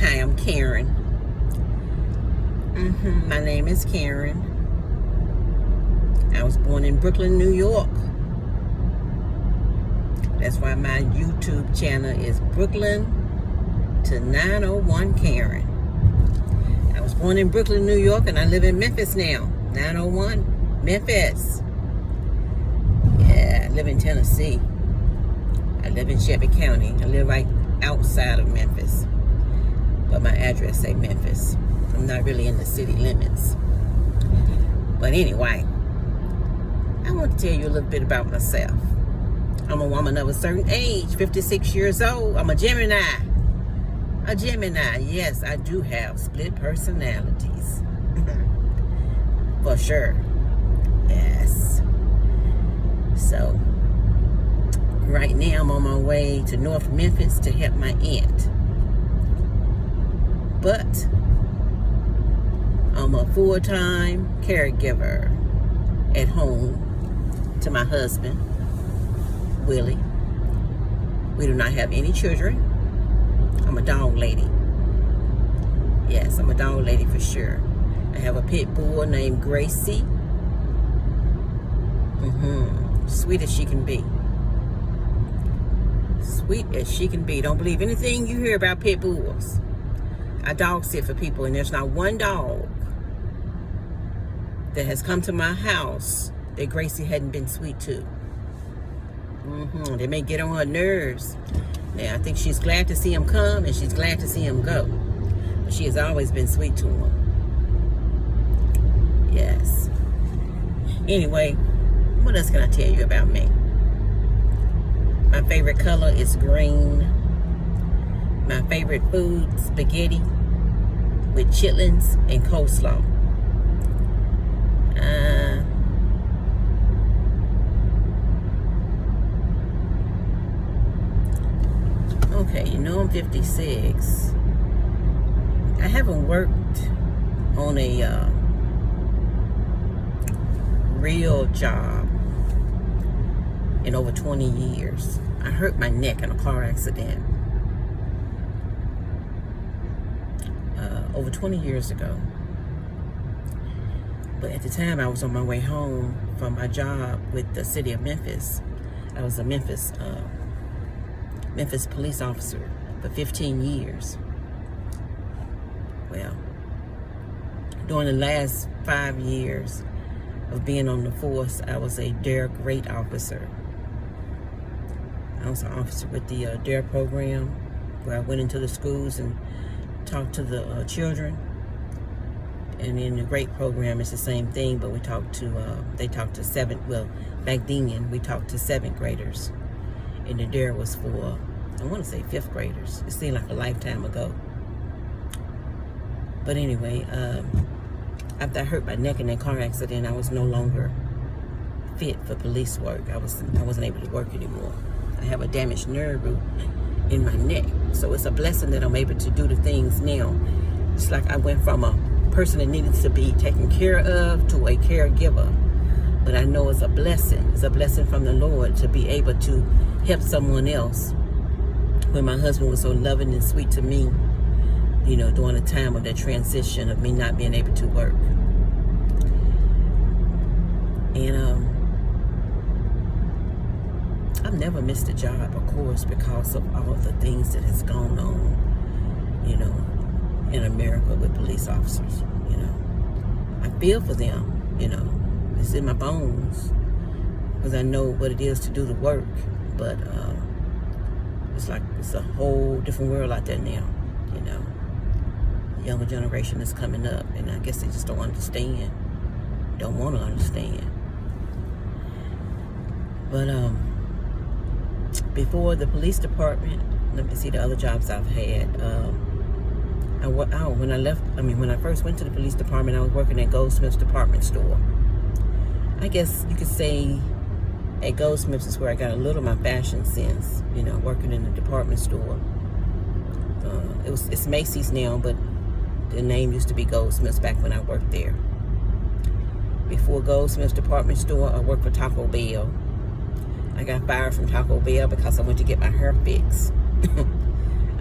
Hi, I'm Karen. My name is Karen. I was born in Brooklyn, New York. That's why my YouTube channel is Brooklyn to 901 Karen. I was born in Brooklyn, New York, and I live in Memphis now. 901 Memphis. Yeah, I live in Tennessee. I live in Shelby County. I live right outside of Memphis, but my address say Memphis. I'm not really in the city limits. But anyway, I want to tell you a little bit about myself. I'm a woman of a certain age, 56 years old. I'm a Gemini. A Gemini. Yes, I do have split personalities. For sure. Yes. So, right now I'm on my way to North Memphis to help my aunt. But I'm a full-time caregiver at home to my husband, Willie. We do not have any children. I'm a dog lady. Yes, I'm a dog lady for sure. I have a pit bull named Gracie. Sweet as she can be. Sweet as she can be. Don't believe anything you hear about pit bulls. I dog sit for people, and there's not one dog that has come to my house that Gracie hadn't been sweet to. They may get on her nerves. Now, I think she's glad to see him come, and she's glad to see him go. But she has always been sweet to him. Yes. Anyway, what else can I tell you about me? My favorite color is green. My favorite food, spaghetti with chitlins and coleslaw. Okay, you know I'm 56. I haven't worked on a real job in over 20 years. I hurt my neck in a car accident over 20 years ago. But at the time, I was on my way home from my job with the city of Memphis. I was a Memphis police officer for 15 years. Well, during the last 5 years of being on the force, I was a DARE Great officer. I was an officer with the DARE program, where I went into the schools and talked to the children. And in the GREAT program, it's the same thing, but we talked to, they talked to back then, we talked to 7th graders. And the DARE was for, I want to say 5th graders. It seemed like a lifetime ago. But anyway, after I hurt my neck in that car accident, I was no longer fit for police work. I wasn't able to work anymore. I have a damaged nerve root in my neck. So it's a blessing that I'm able to do the things now. It's like I went from a person that needed to be taken care of to a caregiver. But I know it's a blessing. It's a blessing from the Lord to be able to help someone else. When my husband was so loving and sweet to me, you know, during the time of that transition of me not being able to work. And I've never missed a job, of course, because of all the things that has gone on, you know, in America with police officers, you know. I feel for them, you know. It's in my bones because I know what it is to do the work. But it's like it's a whole different world out there now, you know. The younger generation is coming up, and I guess they just don't understand, don't want to understand. But before the police department, let me see the other jobs I've had. When I first went to the police department, I was working at Goldsmith's department store. I guess you could say at Goldsmith's is where I got a little of my fashion sense, you know, working in the department store. It's Macy's now, but the name used to be Goldsmith's back when I worked there. Before Goldsmith's department store, I worked for Taco Bell. I got fired from Taco Bell because I went to get my hair fixed.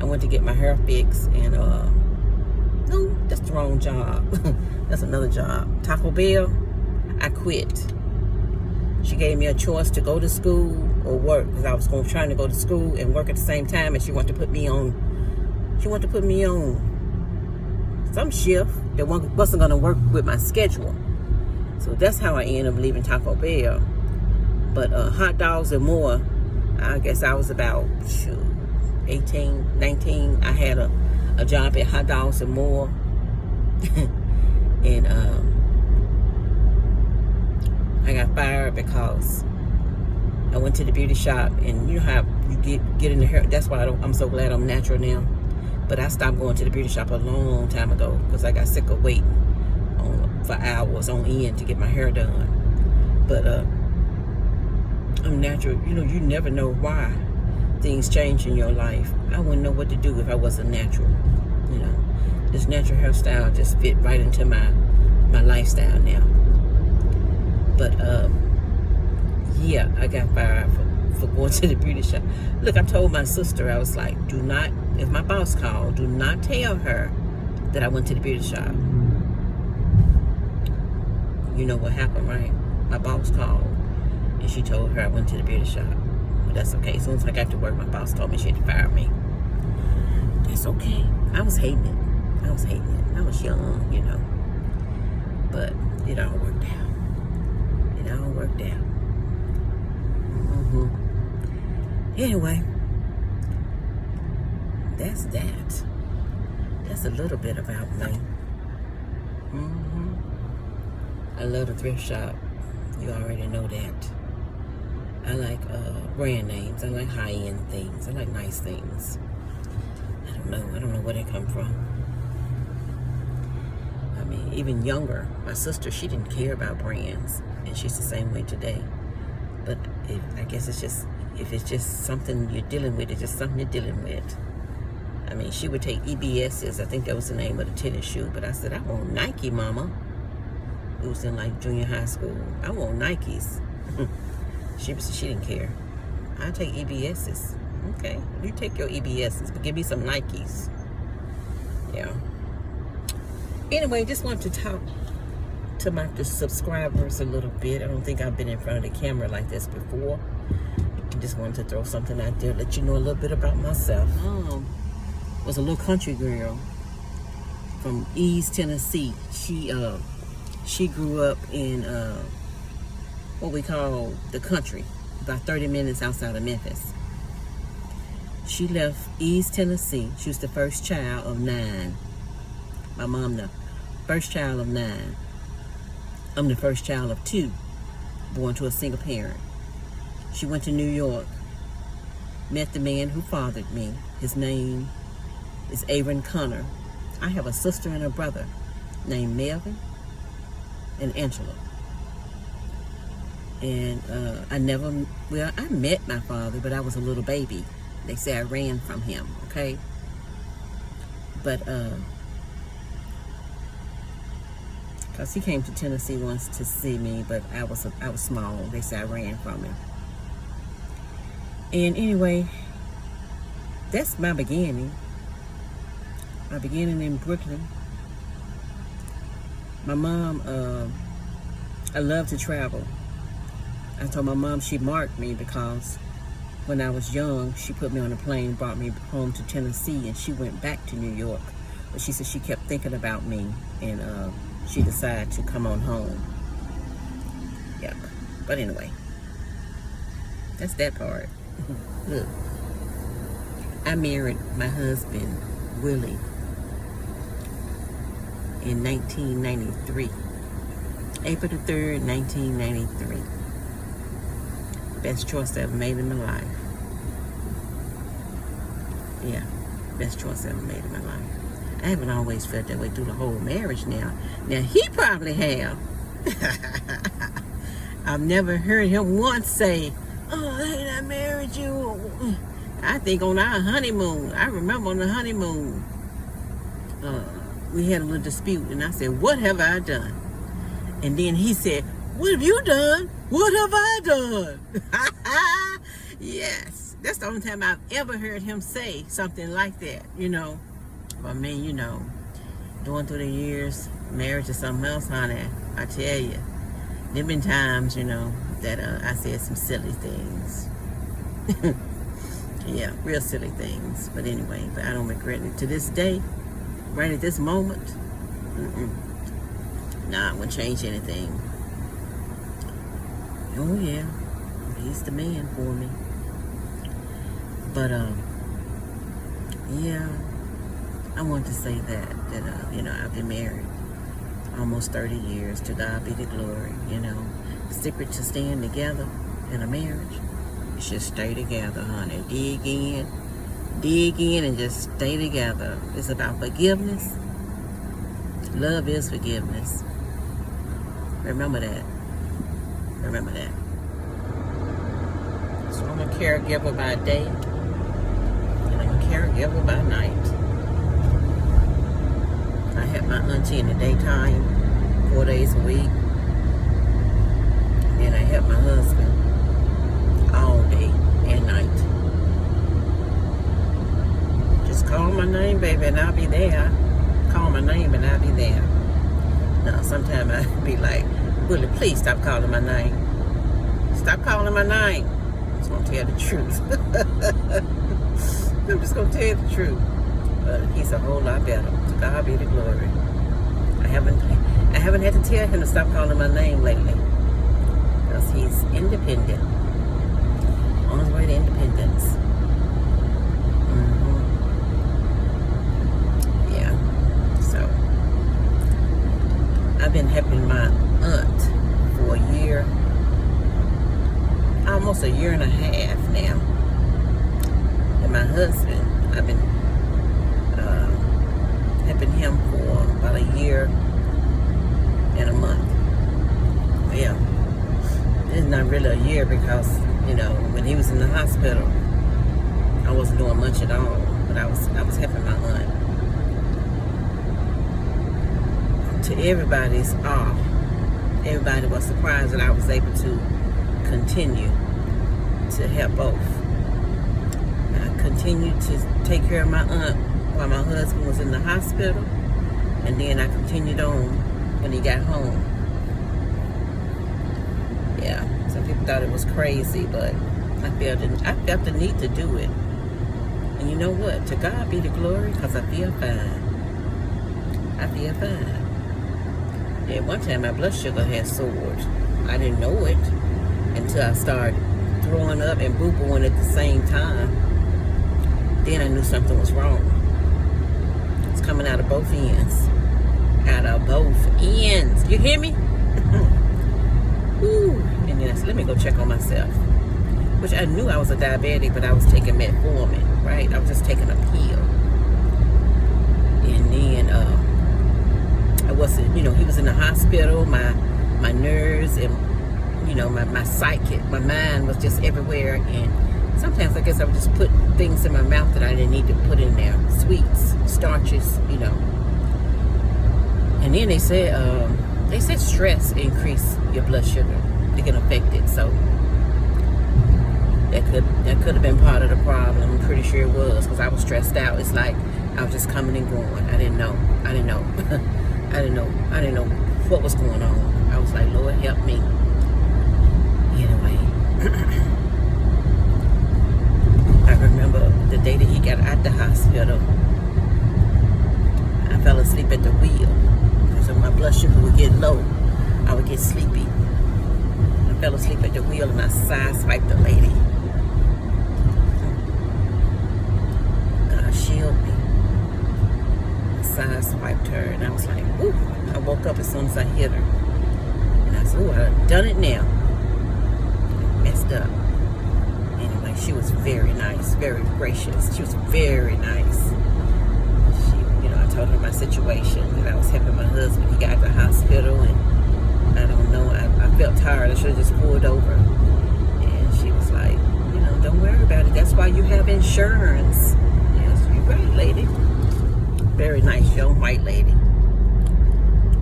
I went to get my hair fixed, and no, that's the wrong job. That's another job. Taco Bell, I quit. She gave me a choice to go to school or work, because I was trying to go to school and work at the same time, and she wanted to put me on some shift that wasn't going to work with my schedule. So that's how I ended up leaving Taco Bell. But hot dogs and more, I guess I was about 18, 19. I had a job at Hot Dogs and More. And I got fired because I went to the beauty shop, and you know how you get in the hair. That's why I'm so glad I'm natural now. But I stopped going to the beauty shop a long time ago because I got sick of waiting for hours on end to get my hair done. But I'm natural. You know, you never know why things change in your life. I wouldn't know what to do if I wasn't natural. You know, this natural hairstyle just fit right into my lifestyle now. But yeah, I got fired for going to the beauty shop. Look, I told my sister, I was like, do not, if my boss called, do not tell her that I went to the beauty shop. You know what happened, right? My boss called, and she told her I went to the beauty shop. But that's okay. As soon as I got to work, my boss told me she had to fire me. That's okay. I was hating it. I was young, you know. But it all worked out. Anyway, that's that. That's a little bit about me. I love the thrift shop. You already know that. I like brand names. I like high-end things. I like nice things. I don't know where they come from. I mean, even younger, my sister, she didn't care about brands, and she's the same way today. But I guess it's just, if it's just something you're dealing with, it's just something you're dealing with. I mean, she would take EBS's. I think that was the name of the tennis shoe. But I said, I want Nike, Mama. It was in like junior high school. I want Nikes. She didn't care. I take EBS's. Okay, you take your EBS's, but give me some Nikes. Yeah. Anyway, just wanted to talk to my subscribers a little bit. I don't think I've been in front of the camera like this before. I just wanted to throw something out there, let you know a little bit about myself. Was a little country girl from East Tennessee. She grew up in what we call the country, about 30 minutes outside of Memphis. She left East Tennessee. She was the first child of 9. My mom, the first child of 9. I'm the first child of 2, born to a single parent. She went to New York, met the man who fathered me. His name is Aaron Connor. I have a sister and a brother named Melvin and Angela. And I met my father, but I was a little baby. They say I ran from him, okay? But, because he came to Tennessee once to see me, but I was small. They say I ran from him. And anyway, that's my beginning. My beginning in Brooklyn. My mom, I love to travel. I told my mom she marked me because when I was young, she put me on a plane, brought me home to Tennessee, and she went back to New York. But she said she kept thinking about me, and she decided to come on home. Yeah, but anyway, that's that part. Look, I married my husband, Willie, in 1993. April the 3rd, 1993. Best choice I ever made in my life. Yeah, best choice I ever made in my life. I haven't always felt that way through the whole marriage now. Now, he probably have. I've never heard him once say, oh, hey, I married you. I think on our honeymoon, I remember on the honeymoon, we had a little dispute, and I said, what have I done? And then he said, what have you done? What have I done? Yes. That's the only time I've ever heard him say something like that, you know. I mean, you know, going through the years, marriage is something else, honey. I tell you. There been times, you know, that I said some silly things. Yeah, real silly things. But anyway, but I don't regret it. To this day, right at this moment, nah, I wouldn't change anything. Oh yeah, he's the man for me. But yeah, I want to say that you know, I've been married almost 30 years. To God be the glory. You know, the secret to staying together in a marriage, you should stay together, honey. Dig in and just stay together. It's about forgiveness. Love is forgiveness. Remember that. Remember that. So I'm a caregiver by day, and I'm a caregiver by night. I have my auntie in the daytime, 4 days a week. And I help my husband all day and night. Just call my name, baby, and I'll be there. Call my name and I'll be there. Now, sometimes I'll be like, Willie, please stop calling my name. Stop calling my name. I'm just going to tell the truth. I'm just going to tell you the truth. But he's a whole lot better. To God be the glory. I haven't had to tell him to stop calling my name lately. Because he's independent. On his way to independence. Yeah. So, I've been helping my aunt for a year. Almost a year and a half now. And my husband, I've been helping him for about a year and a month. Yeah. It's not really a year because, you know, when he was in the hospital, I wasn't doing much at all. But I was helping my aunt. To everybody's awe, everybody was surprised that I was able to continue to help both. I continued to take care of my aunt while my husband was in the hospital, and then I continued on when he got home. Yeah, some people thought it was crazy, but I felt the need to do it. And you know what? To God be the glory, because I feel fine. I feel fine. Yeah, one time my blood sugar had soared. I didn't know it until I started throwing up and boo-booing at the same time. Then I knew something was wrong. It's coming out of both ends. Out of both ends. You hear me? Woo. And then I said, let me go check on myself. Which I knew I was a diabetic, but I was taking metformin, right? I was just taking a pill. And then I wasn't, you know, he was in the hospital. My nerves and, you know, my psychic, my mind was just everywhere. And sometimes I guess I would just put things in my mouth that I didn't need to put in there. Sweets, starches, you know. And then they said stress increase your blood sugar. It can affect it. So that could have been part of the problem. I'm pretty sure it was, because I was stressed out. It's like I was just coming and going. I didn't know. I didn't know what was going on. I was like, Lord, help me. Anyway. I remember the day that he got out the hospital, I fell asleep at the wheel. Because when my blood sugar would get low, I would get sleepy. I fell asleep at the wheel and I sideswiped the lady. God shield me. I sideswiped her and I was like, whoo. I woke up as soon as I hit her. And I said, ooh, I've done it now. I messed up. Anyway, she was very nice, very gracious. She was very nice. She, you know, I told her my situation, that I was helping my husband. He got to the hospital, and I don't know, I felt tired. I should have just pulled over. And she was like, you know, don't worry about it. That's why you have insurance. Yes, you're right, lady. Very nice young white lady.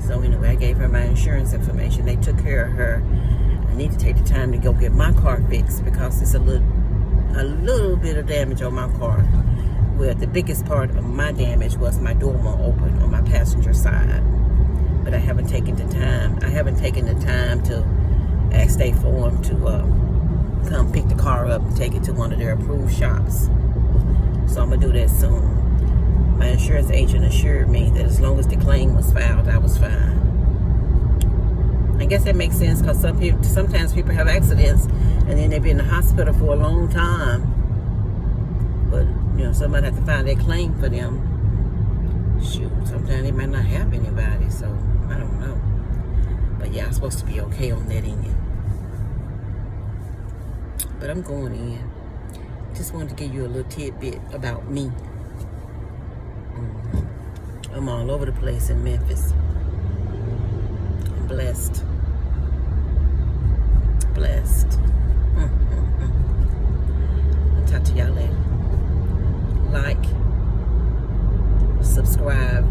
So anyway, I gave her my insurance information. They took care of her. I need to take the time to go get my car fixed because it's a little a little bit of damage on my car, where the biggest part of my damage was my door won't open on my passenger side. But I haven't taken the time. To ask State Farm to come pick the car up and take it to one of their approved shops. So I'm gonna do that soon. My insurance agent assured me that as long as the claim was filed, I was fine. I guess that makes sense, because sometimes people have accidents and then they be in the hospital for a long time. But somebody have to file their claim for them. Shoot, sometimes they might not have anybody, so I don't know. But yeah, I'm supposed to be okay on that end. But I'm going in. Just wanted to give you a little tidbit about me. I'm all over the place in Memphis. I'm blessed. I'll talk to y'all later. Like, subscribe,